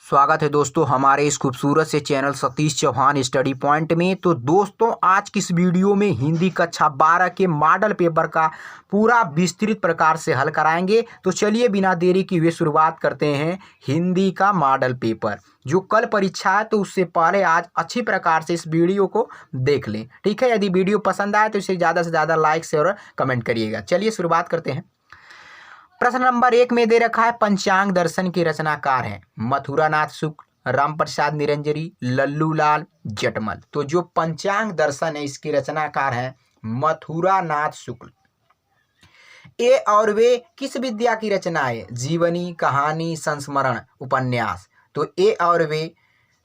स्वागत है दोस्तों हमारे इस खूबसूरत से channel Satish Chauhan study point में। तो दोस्तों आज की इस वीडियो में हिंदी कक्षा 12 के मॉडल पेपर का पूरा विस्तृत प्रकार से हल कराएंगे। तो चलिए बिना देरी की हुए शुरुआत करते हैं हिंदी का मॉडल पेपर। जो कल परीक्षा है तो उससे पहले आज अच्छी प्रकार से इस वीडियो को देख लें, ठीक है। यदि वीडियो पसंद आए तो इसे ज़्यादा से ज़्यादा लाइक शेयर और कमेंट करिएगा। चलिए शुरुआत करते हैं। प्रश्न नंबर 1 में दे रखा है पंचांग दर्शन के रचनाकार हैं मथुरानाथ शुक्ल, राम प्रसाद निरंजनी, लल्लू लाल जटमल। तो जो पंचांग दर्शन है इसके रचनाकार हैं मथुरानाथ शुक्ल। ए और वे किस विद्या की रचना है? जीवनी, कहानी, संस्मरण, उपन्यास। तो ए और वे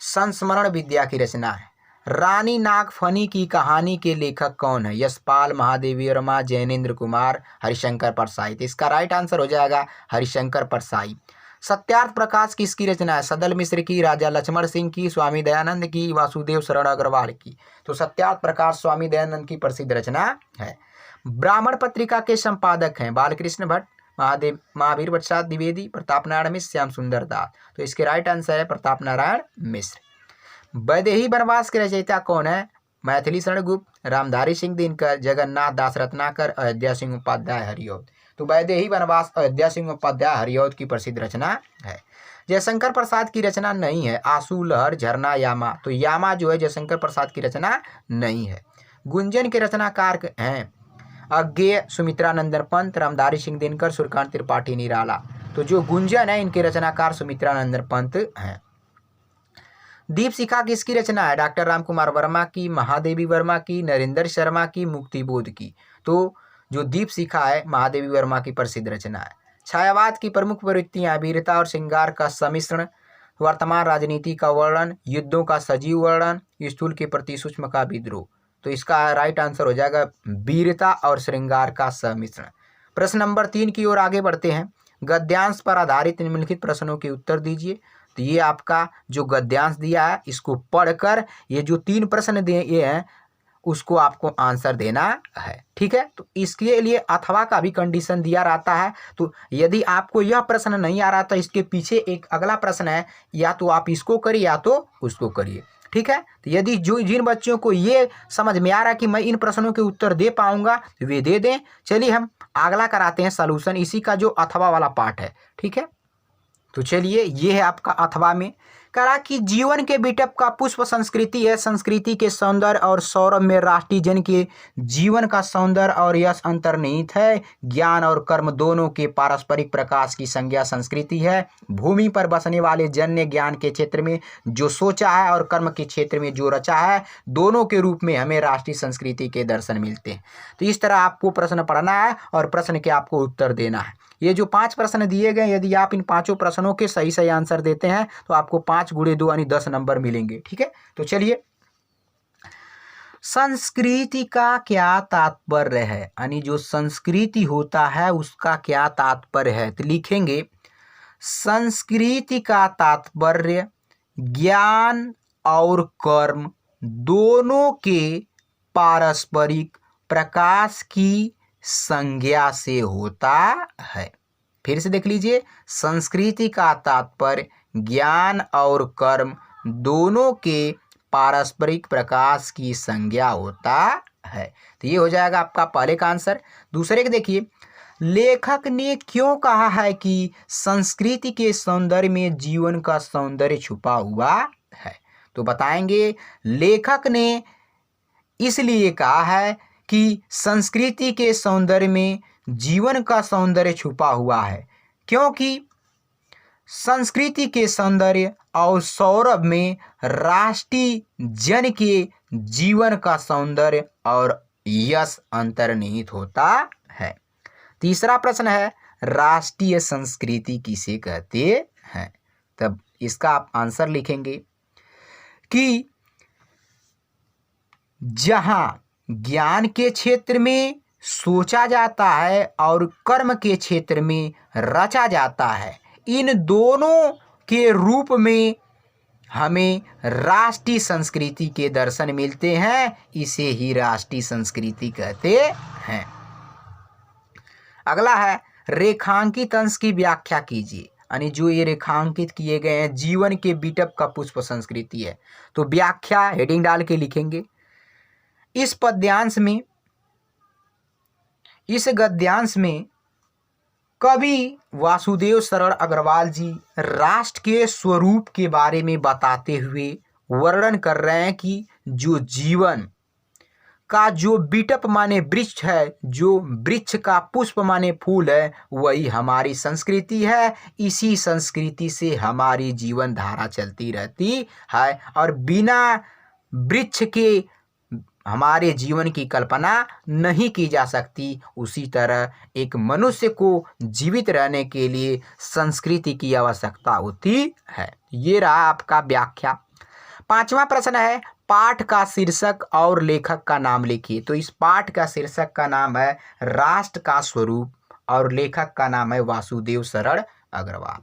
संस्मरण विद्या की रचना है। रानी नागफनी की कहानी के लेखक कौन है? यशपाल, महादेवी वर्मा, जैनेन्द्र कुमार, हरिशंकर परसाई। तो इसका राइट आंसर हो जाएगा हरिशंकर परसाई। सत्यार्थ प्रकाश किसकी रचना है? सदल मिश्र की, राजा लक्ष्मण सिंह की, स्वामी दयानंद की, वासुदेव शरण अग्रवाल की। तो सत्यार्थ प्रकाश स्वामी दयानंद की प्रसिद्ध रचना है। ब्राह्मण पत्रिका के संपादक हैं बालकृष्ण भट्ट, महावीर प्रसाद द्विवेदी, प्रताप नारायण मिश्र, श्याम सुंदर दास। तो इसके राइट आंसर है प्रताप नारायण मिश्र। वैदेही वनवास के रचयिता कौन है? मैथिली शरण गुप्त, रामधारी सिंह दिनकर, जगन्नाथ दास रत्नाकर, अयोध्या सिंह उपाध्याय हरिऔध। तो वैदेही वनवास अयोध्या सिंह उपाध्याय हरिऔध की प्रसिद्ध रचना है। जयशंकर प्रसाद की रचना नहीं है आंसू लहर, झरना, यामा। तो यामा जो है जयशंकर प्रसाद की रचना नहीं है। गुंजन के रचनाकार हैं अज्ञेय, सुमित्रानंदन पंत, रामधारी सिंह दिनकर, सूर्यकांत त्रिपाठी निराला। तो जो गुंजन है इनके रचनाकार सुमित्रानंदन पंत हैं। दीपशिखा किसकी रचना है? डॉक्टर राम कुमार वर्मा की, महादेवी वर्मा की, नरेंद्र शर्मा की, मुक्तिबोध की। तो जो दीपशिखा है महादेवी वर्मा की प्रसिद्ध रचना है। छायावाद की प्रमुख प्रवृत्तियां वीरता और श्रृंगार का सम्मिश्रण, वर्तमान राजनीति का वर्णन, युद्धों का सजीव वर्णन, स्थूल के प्रति सूक्ष्म का विद्रोह। तो इसका राइट आंसर हो जाएगा वीरता और श्रृंगार का सम्मिश्रण। प्रश्न नंबर 3 की ओर आगे बढ़ते हैं। गद्यांश पर आधारित निम्नलिखित प्रश्नों के उत्तर दीजिए। तो ये आपका जो गद्यांश दिया है इसको पढ़कर ये जो 3 प्रश्न दिए हैं उसको आपको आंसर देना है, ठीक है। तो इसके लिए अथवा का भी कंडीशन दिया रहता है। तो यदि आपको यह प्रश्न नहीं आ रहा तो इसके पीछे एक अगला प्रश्न है, या तो आप इसको करिए या तो उसको करिए, ठीक है। तो यदि जिन बच्चों को ये समझ में आ रहा है कि मैं इन प्रश्नों के उत्तर दे पाऊंगा वे दे दें। चलिए हम अगला कराते हैं सॉल्यूशन, इसी का जो अथवा वाला पार्ट है, ठीक है। तो चलिए ये है आपका अथवा में कहा कि जीवन के बिटप का पुष्प संस्कृति है। संस्कृति के सौंदर्य और सौरभ में राष्ट्रीय जन के जीवन का सौंदर्य और यश अंतर्निहित है। ज्ञान और कर्म दोनों के पारस्परिक प्रकाश की संज्ञा संस्कृति है। भूमि पर बसने वाले जन ने ज्ञान के क्षेत्र में जो सोचा है और कर्म के क्षेत्र में जो रचा है, दोनों के रूप में हमें राष्ट्रीय संस्कृति के दर्शन मिलते हैं। तो इस तरह आपको प्रश्न पढ़ना है और प्रश्न के आपको उत्तर देना है। ये जो 5 प्रश्न दिए गए, यदि आप इन 5 प्रश्नों के सही आंसर देते हैं तो आपको 5 × 2 यानी 10 नंबर मिलेंगे, ठीक है। तो चलिए संस्कृति का क्या तात्पर्य है, यानी जो संस्कृति होता है उसका क्या तात्पर्य है? तो लिखेंगे संस्कृति का तात्पर्य ज्ञान और कर्म दोनों के पारस्परिक प्रकाश की संज्ञा से होता है। फिर से देख लीजिए, संस्कृति का तात्पर्य ज्ञान और कर्म दोनों के पारस्परिक प्रकाश की संज्ञा होता है। तो ये हो जाएगा आपका पहले का आंसर। दूसरे के देखिए, लेखक ने क्यों कहा है कि संस्कृति के सौंदर्य में जीवन का सौंदर्य छुपा हुआ है? तो बताएंगे लेखक ने इसलिए कहा है कि संस्कृति के सौंदर्य में जीवन का सौंदर्य छुपा हुआ है क्योंकि संस्कृति के सौंदर्य और सौरभ में राष्ट्रीय जन के जीवन का सौंदर्य और यश अंतर्निहित होता है। तीसरा प्रश्न है राष्ट्रीय संस्कृति किसे कहते हैं? तब इसका आप आंसर लिखेंगे कि जहां ज्ञान के क्षेत्र में सोचा जाता है और कर्म के क्षेत्र में रचा जाता है, इन दोनों के रूप में हमें राष्ट्रीय संस्कृति के दर्शन मिलते हैं, इसे ही राष्ट्रीय संस्कृति कहते हैं। अगला है रेखांकित अंश की व्याख्या कीजिए। यानी जो ये रेखांकित किए गए हैं जीवन के बिटप का पुष्प संस्कृति है। तो व्याख्या हेडिंग डाल के लिखेंगे। इस गद्यांश में कवि वासुदेव शरण अग्रवाल जी राष्ट्र के स्वरूप के बारे में बताते हुए वर्णन कर रहे हैं कि जो जीवन का जो बिटप माने वृक्ष है, जो वृक्ष का पुष्प माने फूल है, वही हमारी संस्कृति है। इसी संस्कृति से हमारी जीवन धारा चलती रहती है और बिना वृक्ष के हमारे जीवन की कल्पना नहीं की जा सकती। उसी तरह एक मनुष्य को जीवित रहने के लिए संस्कृति की आवश्यकता होती है। ये रहा आपका व्याख्या। 5वां प्रश्न है पाठ का शीर्षक और लेखक का नाम लिखिए। तो इस पाठ का शीर्षक का नाम है राष्ट्र का स्वरूप और लेखक का नाम है वासुदेव शरण अग्रवाल।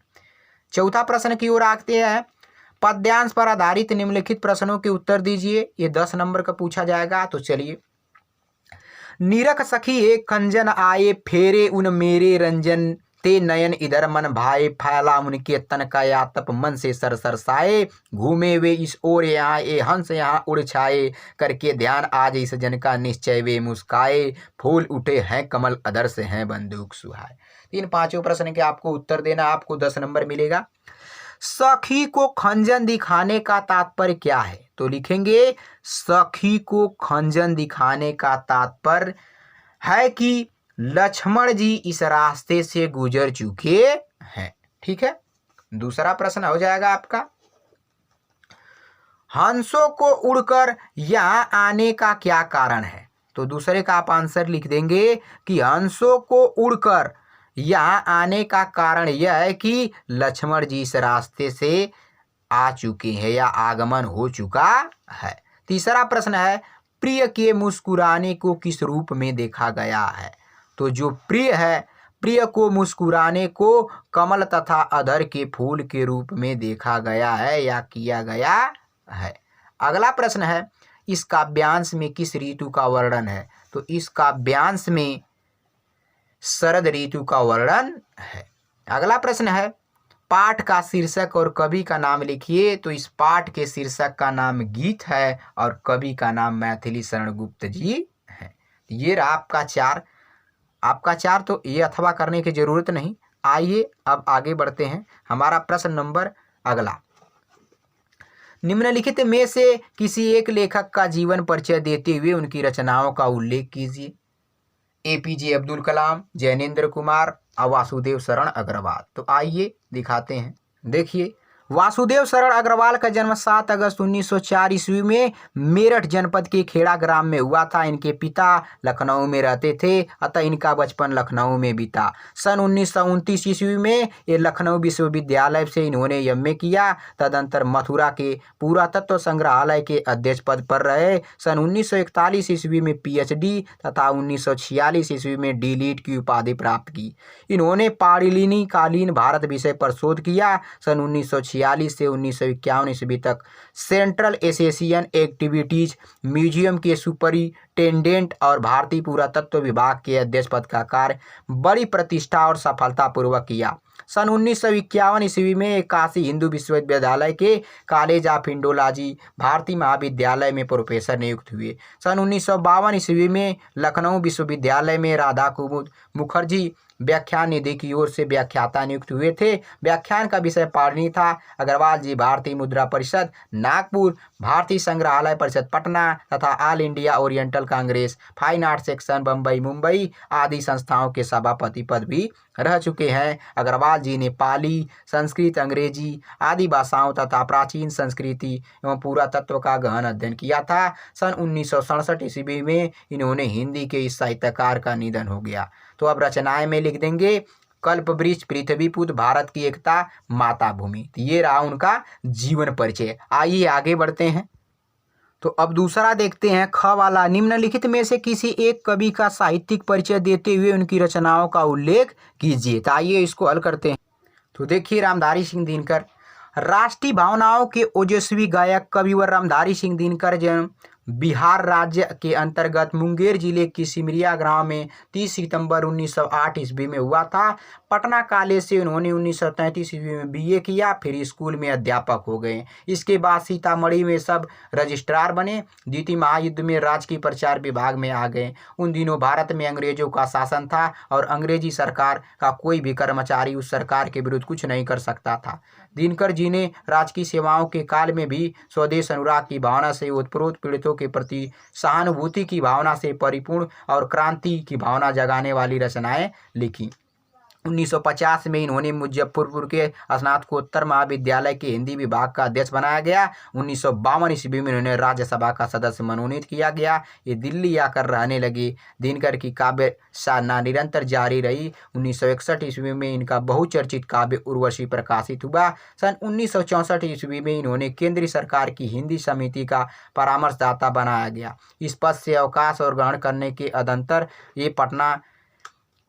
चौथा प्रश्न की ओर आते हैं। पद्यांश पर आधारित निम्नलिखित प्रश्नों के उत्तर दीजिए। ये 10 नंबर का पूछा जाएगा। तो चलिए। नीरख सखी एक खंजन आए, फेरे उन मेरे रंजन, ते नयन इधर मन भाए, फैला उनके तन का यातप मन से सरसाए, घूमे वे इस ओर यहाँ ए हंस यहाँ उड़ छाए, करके ध्यान आज इस जन का निश्चय वे मुस्काए, फूल उठे हैं कमल अधर से हैं बंदूक सुहाए। इन 5 प्रश्न के आपको उत्तर देना, आपको 10 नंबर मिलेगा। सखी को खंजन दिखाने का तात्पर्य क्या है? तो लिखेंगे सखी को खंजन दिखाने का तात्पर्य है कि लक्ष्मण जी इस रास्ते से गुजर चुके हैं। ठीक है। दूसरा प्रश्न हो जाएगा आपका, हंसों को उड़कर यहाँ आने का क्या कारण है? तो दूसरे का आप आंसर लिख देंगे कि हंसों को उड़कर यहाँ आने का कारण यह है कि लक्ष्मण जी इस रास्ते से आ चुके हैं या आगमन हो चुका है। तीसरा प्रश्न है प्रिय के मुस्कुराने को किस रूप में देखा गया है? तो जो प्रिय है, प्रिय को मुस्कुराने को कमल तथा अधर के फूल के रूप में देखा गया है या किया गया है। अगला प्रश्न है इस काव्यांश में किस ऋतु का वर्णन है? तो इस काव्यांश में शरद ऋतु का वर्णन है। अगला प्रश्न है पाठ का शीर्षक और कवि का नाम लिखिए। तो इस पाठ के शीर्षक का नाम गीत है और कवि का नाम मैथिली शरण गुप्त जी है। ये रहा आपका 4 तो ये अथवा करने की जरूरत नहीं। आइए अब आगे बढ़ते हैं। हमारा प्रश्न नंबर अगला, निम्नलिखित में से किसी एक लेखक का जीवन परिचय देते हुए उनकी रचनाओं का उल्लेख कीजिए। APJ अब्दुल कलाम, जैनेन्द्र कुमार और वासुदेव शरण अग्रवाल। तो आइए दिखाते हैं। देखिए वासुदेव शरण अग्रवाल का जन्म 7 अगस्त 1904 ईस्वी में मेरठ जनपद के खेड़ा ग्राम में हुआ था। इनके पिता लखनऊ में रहते थे, अतः इनका बचपन लखनऊ में बीता। सन 1929 ईस्वी में ये लखनऊ विश्वविद्यालय से इन्होंने MA किया। तदंतर मथुरा के पुरातत्व संग्रहालय के अध्यक्ष पद पर रहे। सन 1941 ईस्वी में PhD तथा 1946 ईस्वी में D.Litt की उपाधि प्राप्त की। इन्होंने पाणिनि कालीन भारत विषय पर शोध किया। सन 1946 से 1951 ईस्वी तक सेंट्रल एशियन एक्टिविटीज म्यूजियम के सुपरिटेंडेंट और भारतीय पुरातत्व विभाग के अध्यक्ष पद का कार्य बड़ी प्रतिष्ठा और सफलतापूर्वक किया। सन 1951 ईस्वी में काशी हिंदू विश्वविद्यालय के कॉलेज ऑफ इंडोलॉजी भारतीय महाविद्यालय में प्रोफेसर नियुक्त हुए। सन 1952 ईस्वी में लखनऊ विश्वविद्यालय में राधा कुमुद मुखर्जी व्याख्यान निधि की ओर से व्याख्याता नियुक्त हुए थे। व्याख्यान का विषय पाणिनि था। अग्रवाल जी भारतीय मुद्रा परिषद नागपुर, भारतीय संग्रहालय परिषद पटना तथा all India oriental Congress fine art section Bombay Mumbai आदि संस्थाओं के सभापति पद भी रह चुके हैं। अग्रवाल जी ने पाली, संस्कृत, अंग्रेजी आदि भाषाओं तथा प्राचीन संस्कृति एवं पुरातत्व का गहन अध्ययन किया था। सन 1967 ईस्वी में इन्होंने हिंदी के इस साहित्यकार का निधन हो गया। तो अब रचनाएं में लिख देंगे कल्पवृक्ष, पृथ्वीपुत्र, भारत की एकता, माता भूमि। ये रहा उनका जीवन परिचय। आइए आगे बढ़ते हैं। तो अब दूसरा देखते हैं ख वाला, निम्नलिखित में से किसी एक कवि का साहित्यिक परिचय देते हुए उनकी रचनाओं का उल्लेख कीजिए। तो आइए इसको हल करते हैं। तो देखिए रामधारी सिंह दिनकर, राष्ट्रीय भावनाओं के ओजस्वी गायक कविवर रामधारी सिंह दिनकर जन्म बिहार राज्य के अंतर्गत मुंगेर जिले की सिमरिया गांव में 30 सितंबर 1908 ईस्वी में हुआ था। पटना कॉलेज से उन्होंने 1933 ईस्वी में बीए किया, फिर स्कूल में अध्यापक हो गए। इसके बाद सीतामढ़ी में सब रजिस्ट्रार बने। द्वितीय महायुद्ध में राजकीय प्रचार विभाग में आ गए। उन दिनों भारत में अंग्रेजों का शासन था और अंग्रेजी सरकार का कोई भी कर्मचारी उस सरकार के विरुद्ध कुछ नहीं कर सकता था। दिनकर जी ने राजकीय सेवाओं के काल में भी स्वदेश अनुराग की भावना से ओतप्रोत पीड़ितों के प्रति सहानुभूति की भावना से परिपूर्ण और क्रांति की भावना जगाने वाली रचनाएं लिखी। 1950 में इन्होंने मुजफ्फरपुर के स्नातकोत्तर महाविद्यालय के हिंदी विभाग का अध्यक्ष बनाया गया। 1952 ईस्वी में इन्होंने राज्यसभा का सदस्य मनोनीत किया गया। ये दिल्ली आकर रहने लगे। दिनकर की काव्य साधना निरंतर जारी रही। 1961 ईस्वी में इनका बहुचर्चित काव्य उर्वशी प्रकाशित हुआ। सन 1964 ईस्वी में इन्होंने केंद्रीय सरकार की हिंदी समिति का परामर्शदाता बनाया गया। इस पद से अवकाश और ग्रहण करने के अदंतर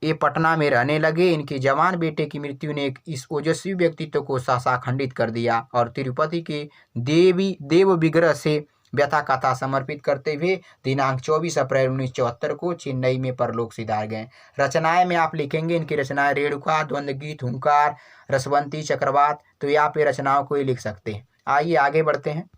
ये पटना में रहने लगे। इनके जवान बेटे की मृत्यु ने इस ओजस्वी व्यक्तित्व को सहसा खंडित कर दिया और तिरुपति के देव विग्रह से व्यथा कथा समर्पित करते हुए दिनांक 24 अप्रैल 1974 को चेन्नई में परलोक सिधार गए। रचनाएं में आप लिखेंगे इनकी रचनाएं रेणुका, द्वंद्व गीत, हुंकार, रसवंती, चक्रवात, तो ये आप ये रचनाओं को ही लिख सकते हैं। आइए आगे बढ़ते हैं।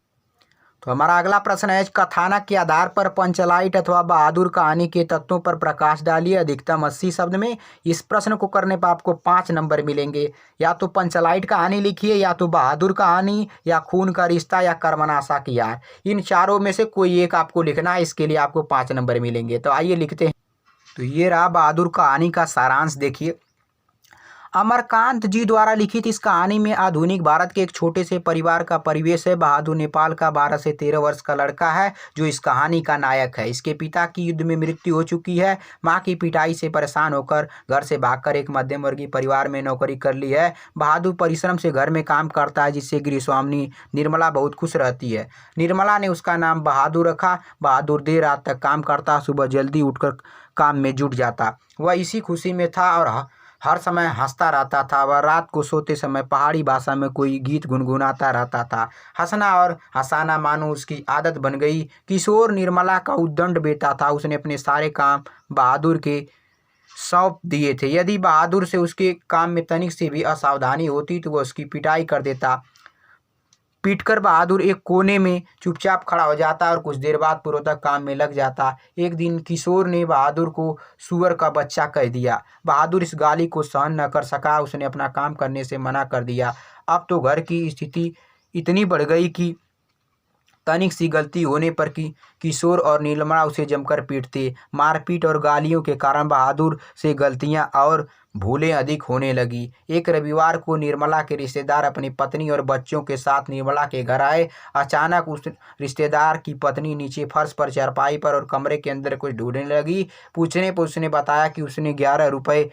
तो हमारा अगला प्रश्न है, कथानक के आधार पर पंचलाइट अथवा बहादुर कहानी के तत्वों पर प्रकाश डालिए, अधिकतम 80 शब्द में। इस प्रश्न को करने पर आपको 5 नंबर मिलेंगे। या तो पंचलाइट कहानी लिखिए, या तो बहादुर कहानी, या खून का रिश्ता, या कर्मनाशा की यार। इन चारों में से कोई एक आपको लिखना है, इसके लिए आपको 5 नंबर मिलेंगे। तो आइए लिखते हैं। तो ये रहा बहादुर कहानी का सारांश। देखिए, अमरकांत जी द्वारा लिखित इस कहानी में आधुनिक भारत के एक छोटे से परिवार का परिवेश है। बहादुर नेपाल का 12 से 13 वर्ष का लड़का है जो इस कहानी का नायक है। इसके पिता की युद्ध में मृत्यु हो चुकी है। मां की पिटाई से परेशान होकर घर से भागकर एक मध्यम वर्गीय परिवार में नौकरी कर ली है। बहादुर परिश्रम से घर में काम करता है, जिससे गृहस्वामिनी निर्मला बहुत खुश रहती है। निर्मला ने उसका नाम बहादुर रखा। बहादुर देर रात तक काम करता, सुबह जल्दी उठकर काम में जुट जाता। वह इसी खुशी में था और हर समय हंसता रहता था। वह रात को सोते समय पहाड़ी भाषा में कोई गीत गुनगुनाता रहता था। हंसना और हंसाना मानो उसकी आदत बन गई। किशोर निर्मला का उद्दंड बेटा था। उसने अपने सारे काम बहादुर के सौंप दिए थे। यदि बहादुर से उसके काम में तनिक से भी असावधानी होती तो वह उसकी पिटाई कर देता। पीटकर बहादुर एक कोने में चुपचाप खड़ा हो जाता और कुछ देर बाद पूर्वतक काम में लग जाता। एक दिन किशोर ने बहादुर को सुअर का बच्चा कह दिया। बहादुर इस गाली को सहन न कर सका। उसने अपना काम करने से मना कर दिया। अब तो घर की स्थिति इतनी बढ़ गई कि तनिक सी गलती होने पर किशोर और नीलमणा उसे जमकर पीटते। मारपीट और गालियों के कारण बहादुर से गलतियां और भूलें अधिक होने लगी। एक रविवार को निर्मला के रिश्तेदार अपनी पत्नी और बच्चों के साथ निर्मला के घर आए। अचानक उस रिश्तेदार की पत्नी नीचे फर्श पर चारपाई पर और कमरे के अंदर कुछ ढूंढने लगी। पूछने पर उसने बताया कि उसने 11 रुपये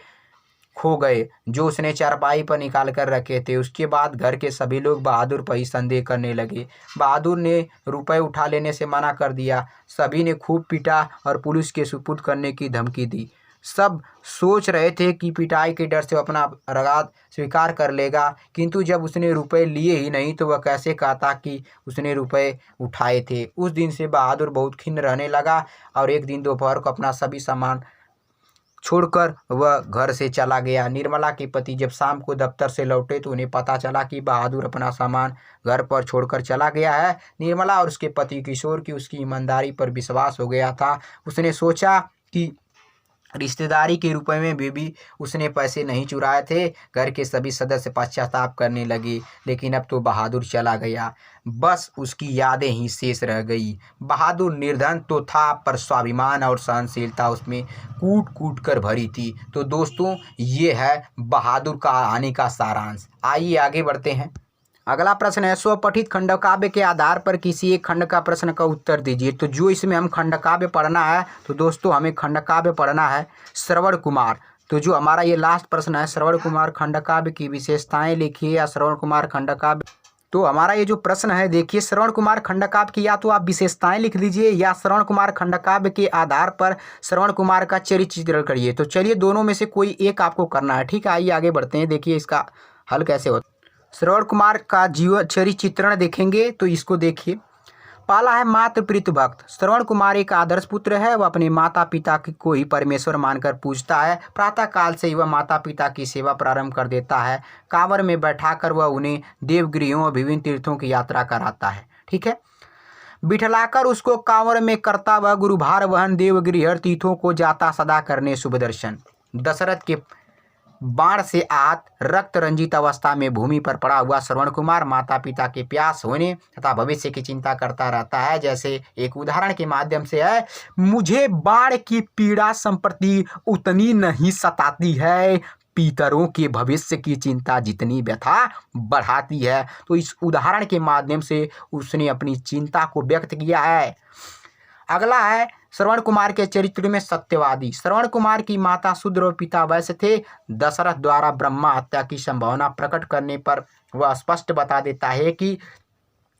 खो गए जो उसने चारपाई पर निकाल कर रखे थे। उसके बाद घर के सभी लोग बहादुर पर ही संदेह करने लगे। बहादुर ने रुपए उठा लेने से मना कर दिया। सभी ने खूब पीटा और पुलिस के सुपुर्द करने की धमकी दी। सब सोच रहे थे कि पिटाई के डर से वो अपना अपराध स्वीकार कर लेगा, किंतु जब उसने रुपए लिए ही नहीं तो वह कैसे कहता कि उसने रुपए उठाए थे। उस दिन से बहादुर बहुत खिन्न रहने लगा और एक दिन दोपहर को अपना सभी सामान छोड़कर वह घर से चला गया। निर्मला के पति जब शाम को दफ्तर से लौटे तो उन्हें पता चला कि बहादुर अपना सामान घर पर छोड़कर चला गया है। निर्मला और उसके पति किशोर की उसकी ईमानदारी पर विश्वास हो गया था। उसने सोचा कि रिश्तेदारी के रुपए में भी उसने पैसे नहीं चुराए थे। घर के सभी सदस्य पश्चाताप करने लगे, लेकिन अब तो बहादुर चला गया, बस उसकी यादें ही शेष रह गई। बहादुर निर्धन तो था, पर स्वाभिमान और सहनशीलता उसमें कूट कूट कर भरी थी। तो दोस्तों, ये है बहादुर कहानी का सारांश। आइए आगे बढ़ते हैं। अगला प्रश्न है, स्वपठित खंडकाव्य के आधार पर किसी एक खंड का प्रश्न का उत्तर दीजिए। तो जो इसमें हम खंडकाव्य पढ़ना है, तो दोस्तों हमें खंडकाव्य पढ़ना है श्रवण कुमार। तो जो हमारा ये लास्ट प्रश्न है, श्रवण कुमार खंडकाव्य की विशेषताएं लिखिए या श्रवण कुमार खंडकाव्य। तो हमारा ये जो प्रश्न है, देखिए, श्रवण कुमार खंडकाव्य की या तो आप विशेषताएं लिख दीजिए या श्रवण कुमार खंडकाव्य के आधार पर श्रवण कुमार का चरित्र चित्रण करिए। तो चलिए, दोनों में से कोई एक आपको करना है, ठीक है। आइए आगे बढ़ते हैं। देखिए इसका हल कैसे होता है। श्रवण कुमार का जीवन चरित्र चित्रण देखेंगे तो इसको देखिए। पहला है मातृ प्रीत भक्त। श्रवण कुमार एक आदर्श पुत्र है। वह अपने माता पिता को ही परमेश्वर मानकर पूजता है। प्रातः काल से ही वह माता पिता की सेवा प्रारंभ कर देता है। कांवर में बैठाकर वह उन्हें देवगृहों और विभिन्न तीर्थों की यात्रा कराता है। ठीक है, बिठलाकर उसको कांवर में करता वह गुरुभार वहन, देवगृह तीर्थों को जाता सदा करने शुभ दर्शन। दशरथ के बाण से आहत रक्त रंजित अवस्था में भूमि पर पड़ा हुआ श्रवण कुमार माता पिता के प्यास होने तथा भविष्य की चिंता करता रहता है। जैसे एक उदाहरण के माध्यम से है, मुझे बाण की पीड़ा संप्रति उतनी नहीं सताती है, पितरों के भविष्य की चिंता जितनी व्यथा बढ़ाती है। तो इस उदाहरण के माध्यम से उसने अपनी चिंता को व्यक्त किया है। अगला है श्रवण कुमार के चरित्र में सत्यवादी। श्रवण कुमार की माता शूद्र और पिता वैश्य थे। दशरथ द्वारा ब्रह्मा हत्या की संभावना प्रकट करने पर वह स्पष्ट बता देता है कि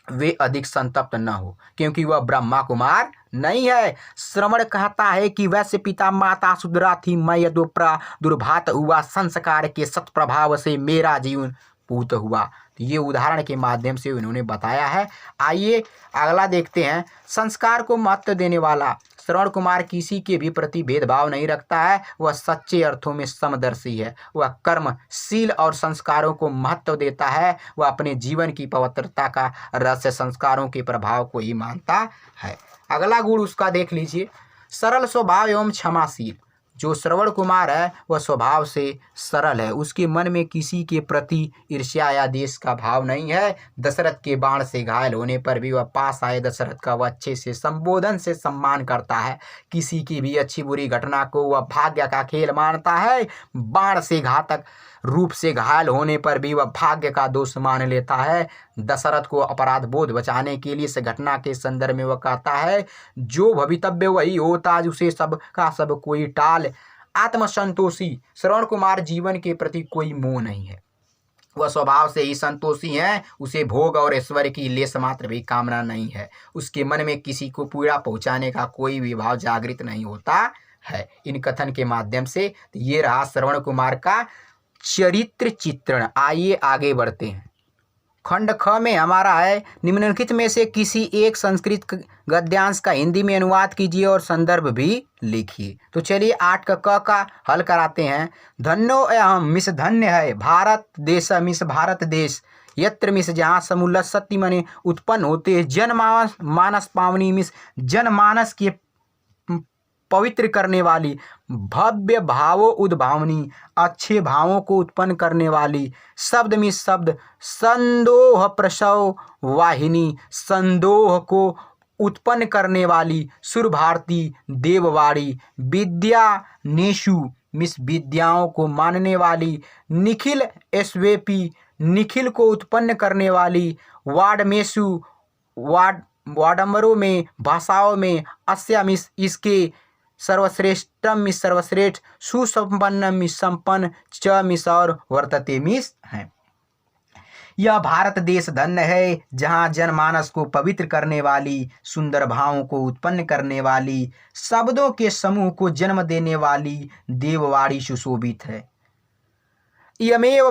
वे अधिक संतप्त न हो, क्योंकि वह ब्रह्मा कुमार नहीं है। श्रवण कहता है कि वैश्य पिता माता शूद्रा थी, मैं यदोप्रा दुर्भात हुआ, संस्कार के सत्प्रभाव से मेरा जीवन पूत हुआ। तो ये उदाहरण के माध्यम से उन्होंने बताया है। आइए अगला देखते हैं। संस्कार को महत्व देने वाला। श्रवण कुमार किसी के भी प्रति भेदभाव नहीं रखता है। वह सच्चे अर्थों में समदर्शी है। वह कर्म, शील और संस्कारों को महत्व देता है। वह अपने जीवन की पवित्रता का रहस्य संस्कारों के प्रभाव को ही मानता है। अगला गुण उसका देख लीजिए, सरल स्वभाव एवं क्षमाशील। जो श्रवण कुमार है वह स्वभाव से सरल है। उसके मन में किसी के प्रति ईर्ष्या या देश का भाव नहीं है। दशरथ के बाण से घायल होने पर भी वह पास आए दशरथ का वह अच्छे से संबोधन से सम्मान करता है। किसी की भी अच्छी बुरी घटना को वह भाग्य का खेल मानता है। बाण से घातक रूप से घायल होने पर भी वह भाग्य का दोष मान लेता है। दशरथ को अपराध बोध बचाने के लिए इस घटना के संदर्भ में वह कहता है, जो भवितव्य वही होता, आज उसे सब का सब कोई टाल। आत्मसंतोषी। श्रवण कुमार जीवन के प्रति कोई मोह नहीं है। वह स्वभाव से ही संतोषी हैं। उसे भोग और ऐश्वर्य की लेस मात्र भी कामना नहीं है। उसके मन में किसी को पीड़ा पहुंचाने का कोई भी भाव जागृत नहीं होता है। इन कथन के माध्यम से ये रहा श्रवण कुमार का चरित्र चित्रण। आइए आगे बढ़ते हैं। खंड ख में हमारा है, निम्नलिखित में से किसी एक संस्कृत गद्यांश का हिंदी में अनुवाद कीजिए और संदर्भ भी लिखिए। तो चलिए 8 का क का हल कराते हैं। धन्यो अहम मिस धन्य है, भारत देश मिस भारत देश, यत्र मिस जहाँ समूल सत्य मने उत्पन्न होते, जनमानस मानस पावनी मिस जनमानस के पवित्र करने वाली, भव्य भावों उद्भावनी अच्छे भावों को उत्पन्न करने वाली, शब्द में शब्द संदोह प्रसव वाहिनी संदोह को उत्पन्न करने वाली, सुर भारती देववाड़ी, विद्या नेशु मिस विद्याओं को मानने वाली, निखिल एसवेपी निखिल को उत्पन्न करने वाली, वाडमेशु वाडम्बरों में भाषाओं में, अस्या मिस इसके, सर्वश्रेष्ठम मिस सर्वश्रेष्ठ, सुसंपन्नम मिस संपन्न, च मिस और वर्तते मिस हैं। यह भारत देश धन्य है जहाँ जनमानस को पवित्र करने वाली, सुंदर भावों को उत्पन्न करने वाली, शब्दों के समूह को जन्म देने वाली देववाड़ी सुशोभित है। इयमेव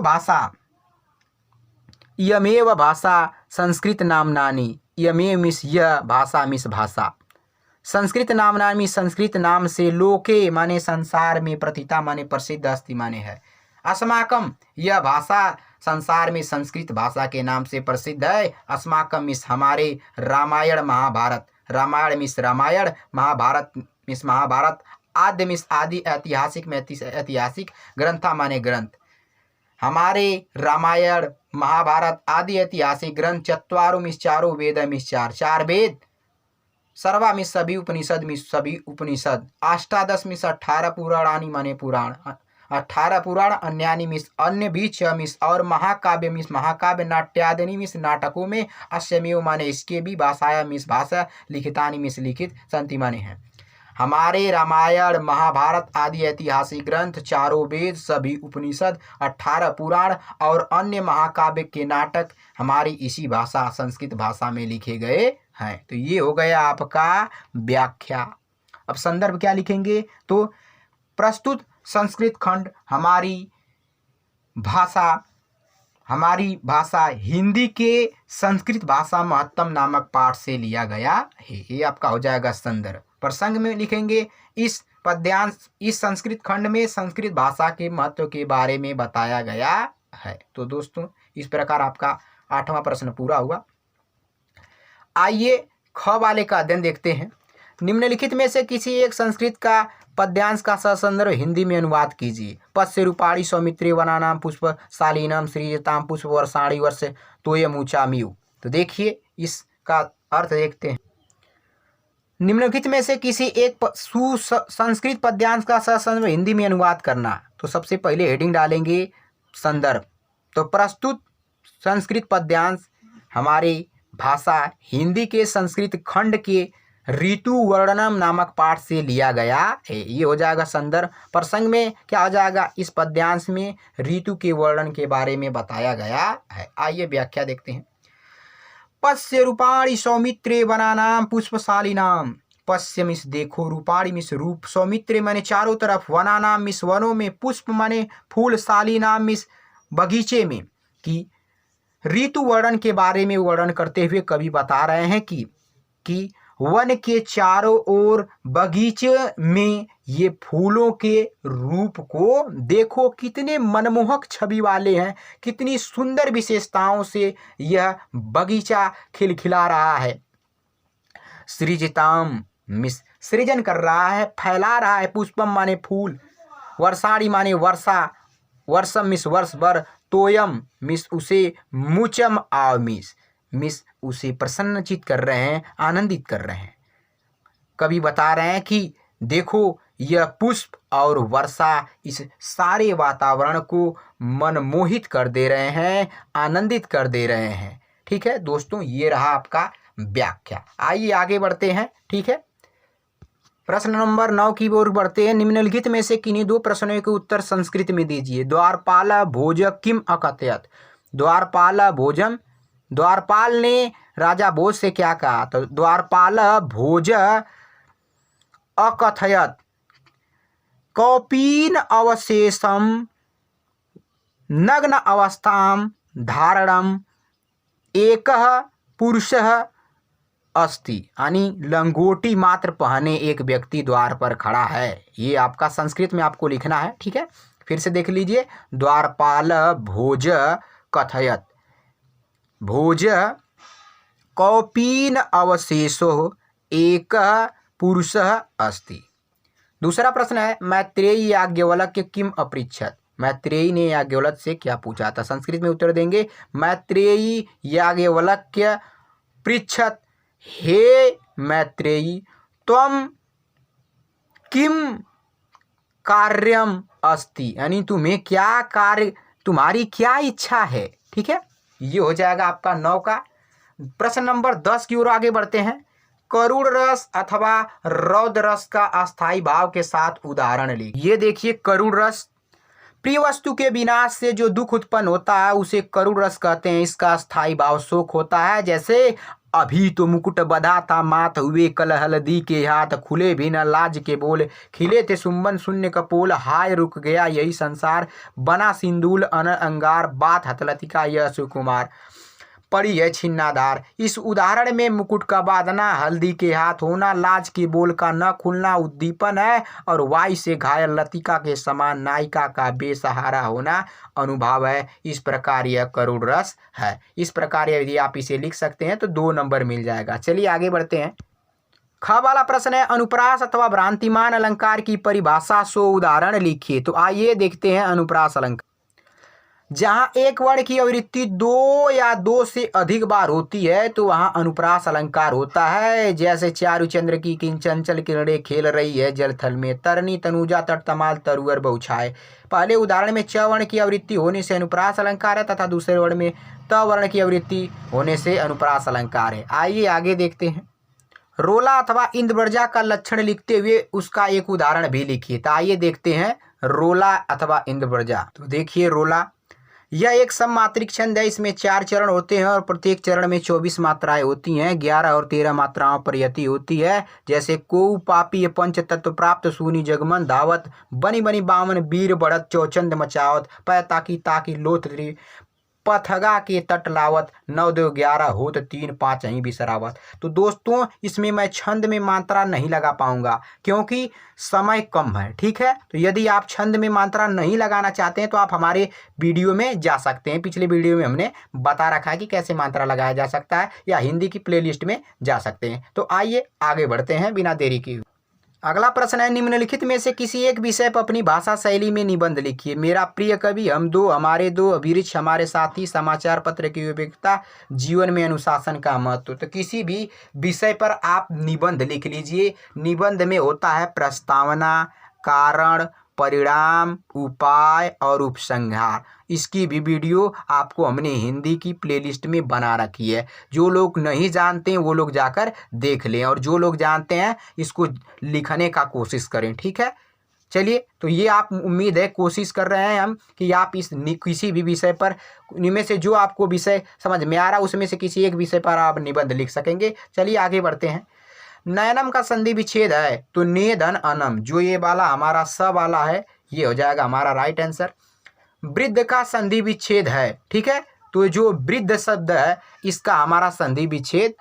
भाषा संस्कृत नामनानी, इयमेव मिस यह भाषा मिस भाषा, संस्कृत नामनामी संस्कृत नाम से, लोके माने संसार में, प्रथिता माने प्रसिद्ध, अस्ति माने है। अस्माकम यह भाषा संसार में संस्कृत भाषा के नाम से प्रसिद्ध है। अस्माकम मिस हमारे, रामायण महाभारत, रामायण मिस रामायण, महाभारत मिस महाभारत, आद्य मिस आदि, ऐतिहासिक में ऐतिहासिक, ग्रंथा माने ग्रंथ। हमारे रामायण महाभारत आदि ऐतिहासिक ग्रंथ, चत्वारो मिस चारों, वेद मिस चार, चार वेद, सर्वा मिस सभी, उपनिषद मिस सभी उपनिषद, अष्टादश मिस 18 पुराणानी माने पुराण, 18 पुराण, अन्यानी मिस अन्य भी, 6 मिस और महाकाव्य मिस महाकाव्य, नाट्यादि मिस नाटकों में, अस्यमेव माने इसके भी, भाषाया मिस भाषा, लिखितानि मिस लिखित, संति माने हैं। हमारे रामायण महाभारत आदि ऐतिहासिक ग्रंथ, चारों वेद सभी उपनिषद, 18 पुराण और अन्य महाकाव्य के नाटक हमारी इसी भाषा संस्कृत भाषा में लिखे गए हैं। तो ये हो गया आपका व्याख्या। अब संदर्भ क्या लिखेंगे, तो प्रस्तुत संस्कृत खंड हमारी भाषा हमारी भाषा हिंदी के संस्कृत भाषा महत्तम नामक पाठ से लिया गया है। ये आपका हो जाएगा संदर्भ। प्रसंग में लिखेंगे इस पद्यांश इस संस्कृत खंड में संस्कृत भाषा के महत्व के बारे में बताया गया है। तो दोस्तों इस प्रकार आपका 8वां प्रश्न पूरा हुआ। आइए ख वाले का अध्ययन देखते हैं। निम्नलिखित में से किसी एक संस्कृत का पद्यांश का ससंदर्भ हिंदी में अनुवाद कीजिए। पश्य रूपाणी सौमित्रे वनानाम पुष्प शालीनम सृजताम पुष्प वर्षाणी वर्ष तोयमुचामियु। तो देखिए इसका अर्थ देखते हैं। निम्नलिखित में से किसी एक संस्कृत पद्यांश का ससंदर्भ हिंदी में अनुवाद करना। तो सबसे पहले हेडिंग डालेंगे संदर्भ। तो प्रस्तुत संस्कृत पद्यांश हमारी भाषा हिंदी के संस्कृत खंड के ऋतु वर्णनम नामक पाठ से लिया गया है। ये हो जाएगा संदर्भ। प्रसंग में क्या हो जाएगा, इस पद्यांश में ऋतु के वर्णन के बारे में बताया गया है। आइए व्याख्या देखते हैं। पश्य रूपाणी सौमित्रे वनानाम पुष्पशालिनाम। पश्य मिस देखो, रूपाणी मिस रूप, सौमित्रे माने चारों तरफ, वनानाम मिस वनों में, पुष्प माने फूल, शालिनाम मिस बगीचे में। कि ऋतु वर्णन के बारे में वर्णन करते हुए कवि बता रहे हैं कि वन के चारों ओर बगीचे में ये फूलों के रूप को देखो, कितने मनमोहक छवि वाले हैं, कितनी सुंदर विशेषताओं से यह बगीचा खिलखिला रहा है। सृजताम मिस सृजन कर रहा है, फैला रहा है। पुष्पम माने फूल, वर्षाणी माने वर्षा, वर्षम मिस वर्ष भर, तोयम मिस उसे, मुचम आव मिस उसे प्रसन्नचित कर रहे हैं, आनंदित कर रहे हैं। कवि बता रहे हैं कि देखो यह पुष्प और वर्षा इस सारे वातावरण को मनमोहित कर दे रहे हैं, आनंदित कर दे रहे हैं। ठीक है दोस्तों, ये रहा आपका व्याख्या। आइए आगे बढ़ते हैं। ठीक है, प्रश्न नंबर 9 की ओर बढ़ते हैं। निम्नलिखित में से किन्हीं 2 प्रश्नों के उत्तर संस्कृत में दीजिए। द्वारपाल भोज किम अकथयत। द्वारपाल भोजम, द्वारपाल ने राजा भोज से क्या कहा। तो द्वारपाल भोज अकथयत कौपीन अवशेषम नग्न अवस्थाम धारणम एकः पुरुषः अस्ति। यानी लंगोटी मात्र पहने एक व्यक्ति द्वार पर खड़ा है। ये आपका संस्कृत में आपको लिखना है। ठीक है, फिर से देख लीजिए। द्वारपाल भोज कथयत, भोज कौपीन अवशेषो एक पुरुषः अस्ति। दूसरा प्रश्न है मैत्रेयी याज्ञवल्क्य किम अपृच्छत। मैत्रेयी ने याज्ञवल्क्य से क्या पूछा था। संस्कृत में उत्तर देंगे मैत्रेयी याज्ञवल्क्य पृच्छत, हे मैत्रेयी त्वं किम कार्यम अस्ति। यानी तुम्हें क्या कार्य, तुम्हारी क्या इच्छा है। ठीक है, ये हो जाएगा आपका 9 का। प्रश्न नंबर 10 की ओर आगे बढ़ते हैं। करुण रस अथवा रौद्र रस का अस्थायी भाव के साथ उदाहरण लिखिए। ये देखिए करुण रस, प्रिय वस्तु के विनाश से जो दुख उत्पन्न होता है उसे करुण रस कहते हैं। इसका अस्थायी भाव शोक होता है। जैसे अभी तो मुकुट बधा था माथ हुए कल हल्दी के हाथ, खुले भी न लाज के बोल, खिले थे सुम्बन शून्य कपोल, हाय रुक गया यही संसार, बना सिंदूल अन अंगार, बात हतलतिका यह सुकुमार, पड़ी है छिन्नाधार। इस उदाहरण में मुकुट का बांधना, हल्दी के हाथ होना, लाज के बोल का न खुलना उद्दीपन है और वायु से घायल लतिका के समान नायिका का बेसहारा होना अनुभव है। इस प्रकार यह करुण रस है। इस प्रकार यदि आप इसे लिख सकते हैं तो 2 नंबर मिल जाएगा। चलिए आगे बढ़ते हैं। ख वाला प्रश्न है अनुप्रास अथवा भ्रांतिमान अलंकार की परिभाषा सो उदाहरण लिखिए। तो आइए देखते हैं अनुप्रास अलंकार। जहाँ एक वर्ण की आवृत्ति 2 या 2 से अधिक बार होती है तो वहाँ अनुप्रास अलंकार होता है। जैसे चारुचंद्र की किंचंचल किरणें खेल रही है जल थल में, तरनी तनुजा तट तमाल तरुअर बहुछाए। पहले उदाहरण में च वर्ण की आवृत्ति होने से अनुप्रास अलंकार है तथा दूसरे वर्ण में त वर्ण की आवृत्ति होने से अनुप्रास अलंकार है। आइए आगे देखते हैं। रोला अथवा इंद्रवर्जा का लक्षण लिखते हुए उसका एक उदाहरण भी लिखिए। तो आइए देखते हैं रोला अथवा इंद्रवर्जा। तो देखिए रोला, यह एक सममात्रिक छंद है। इसमें 4 चरण होते हैं और प्रत्येक चरण में 24 मात्राएं होती हैं। 11 और 13 मात्राओं पर यति होती है। जैसे को पापी पंच तत्व प्राप्त सूनी जगमन धावत, बनी बनी बामन वीर बढ़त चौचंद मचावत, पै ताकी ताकी लोथ पथगा के तट लावत, 9 2 11 होत 3 5 यहीं बिसरावत। तो दोस्तों इसमें मैं छंद में मात्रा नहीं लगा पाऊंगा क्योंकि समय कम है, ठीक है। तो यदि आप छंद में मात्रा नहीं लगाना चाहते हैं तो आप हमारे वीडियो में जा सकते हैं। पिछले वीडियो में हमने बता रखा है कि कैसे मात्रा लगाया जा सकता है, या हिंदी की प्लेलिस्ट में जा सकते हैं। तो आइए आगे बढ़ते हैं बिना देरी के। अगला प्रश्न है, निम्नलिखित में से किसी एक विषय पर अपनी भाषा शैली में निबंध लिखिए। मेरा प्रिय कवि, हम दो, हमारे दो, अभिरुचि, हमारे साथी, समाचार पत्र की उपयोगिता, जीवन में अनुशासन का महत्व। तो किसी भी विषय पर आप निबंध लिख लीजिए। निबंध में होता है प्रस्तावना, कारण, परिणाम, उपाय और उपसंहार। इसकी भी वीडियो आपको हमने हिंदी की प्लेलिस्ट में बना रखी है। जो लोग नहीं जानते हैं वो लोग जाकर देख लें, और जो लोग जानते हैं इसको लिखने का कोशिश करें, ठीक है। चलिए, तो ये आप उम्मीद है कोशिश कर रहे हैं हम कि आप इस किसी भी विषय पर, इनमें से जो आपको विषय समझ में आ रहा है उसमें से किसी एक विषय पर आप निबंध लिख सकेंगे। चलिए आगे बढ़ते हैं। नयनम का संधि विच्छेद है तो नेधन अनम, जो ये वाला हमारा स वाला है ये हो जाएगा हमारा राइट आंसर। वृद्ध का संधि विच्छेद है, ठीक है, तो जो वृद्ध शब्द है इसका हमारा संधि विच्छेद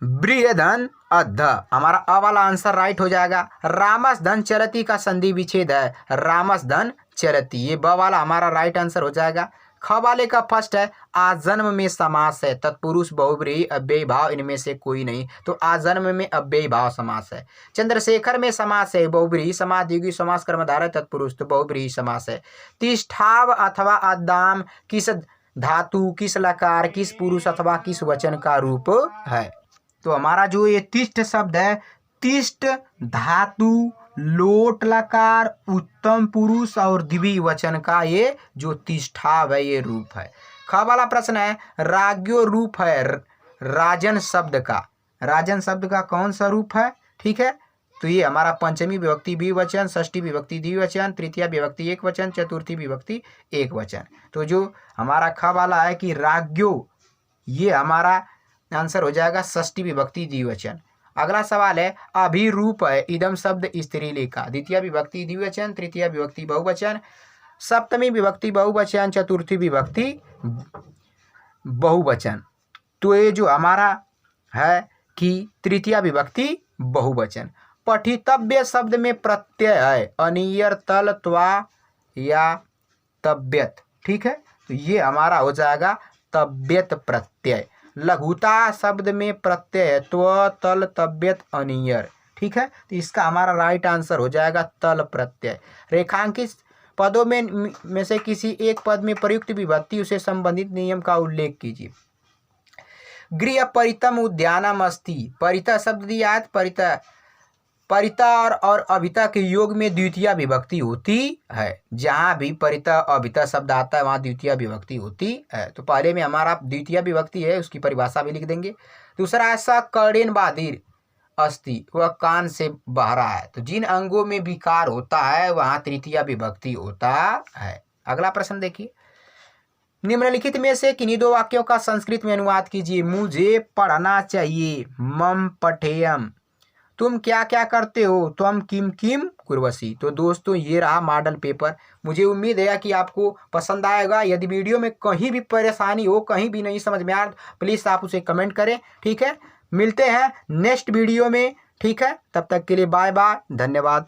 बृहधन अध, हमारा अ वाला आंसर राइट हो जाएगा। रामस धन चरती का संधि विच्छेद है रामस धन चरती, ये ब वाला हमारा राइट आंसर हो जाएगा। ख वाले का फर्स्ट है आजन्म में समास है, तत्पुरुष बहुब्रीहि अव्ययी भाव इनमें से कोई नहीं, तो आजन्म में अव्ययी भाव समास है। चंद्रशेखर में समास है बहुब्रीहि समास, द्विगु समास, कर्मधारय तत्पुरुष, तो बहुब्रीहि समास है। तिष्ठाव अथवा अदाम किस धातु, किस लकार, किस पुरुष अथवा किस वचन का रूप है। तो हमारा जो ये तिष्ठ शब्द है, तिष्ठ धातु, लोट लकार, उत्तम पुरुष और द्विवचन का ये जो तिष्ठाव है ये रूप है। ख वाला प्रश्न है, राज्यो रूप है राजन शब्द का, राजन शब्द का कौन सा रूप है, ठीक है। तो ये हमारा पंचमी विभक्ति द्विवचन, षष्ठी विभक्ति द्विवचन, तृतीया विभक्ति एक वचन, चतुर्थी विभक्ति एक वचन। तो जो हमारा ख वाला है कि राज्यो, ये हमारा आंसर हो जाएगा षष्ठी विभक्ति द्विवचन। अगला सवाल है, अभिरूप है इदम शब्द स्त्रीलिंग का, द्वितीय विभक्ति द्विवचन, तृतीय विभक्ति बहुवचन, सप्तमी विभक्ति बहुवचन, चतुर्थी विभक्ति बहुवचन। तो ये जो हमारा है कि तृतीय विभक्ति बहुवचन। पठितव्य शब्द में प्रत्यय है अनियर, तल, त्वा या तब्यत, ठीक है, तो ये हमारा हो जाएगा तब्यत प्रत्यय। लघुता शब्द में प्रत्यय है त्व, तल, तब्यत, अनियर, ठीक है, तो इसका हमारा राइट आंसर हो जाएगा तल प्रत्यय। रेखांकित पदों में से किसी एक पद में प्रयुक्त विभक्ति उसे संबंधित नियम का उल्लेख कीजिए। गृह परितम उद्यानम अस्ति, परितः शब्द दिया है, परिता और अभिता के योग में द्वितीय विभक्ति होती है। जहाँ भी परिता अभिता शब्द आता है वहाँ द्वितीय विभक्ति होती है। तो पहले में हमारा द्वितीय विभक्ति है उसकी परिभाषा भी लिख देंगे। दूसरा ऐसा कर्णेन बाधिर अस्ति, वह कान से बहरा है, तो जिन अंगों में विकार होता है वहाँ तृतीय विभक्ति होता है। अगला प्रश्न देखिए, निम्नलिखित में से किन्हीं दो वाक्यों का संस्कृत में अनुवाद कीजिए। मुझे पढ़ना चाहिए, मम पठेयम। तुम क्या क्या करते हो, त्वम किम किम कुर्वसी। तो दोस्तों ये रहा मॉडल पेपर। मुझे उम्मीद है कि आपको पसंद आएगा। यदि वीडियो में कहीं भी परेशानी हो, कहीं भी नहीं समझ में आए, प्लीज़ आप उसे कमेंट करें, ठीक है। मिलते हैं नेक्स्ट वीडियो में, ठीक है। तब तक के लिए बाय बाय, धन्यवाद।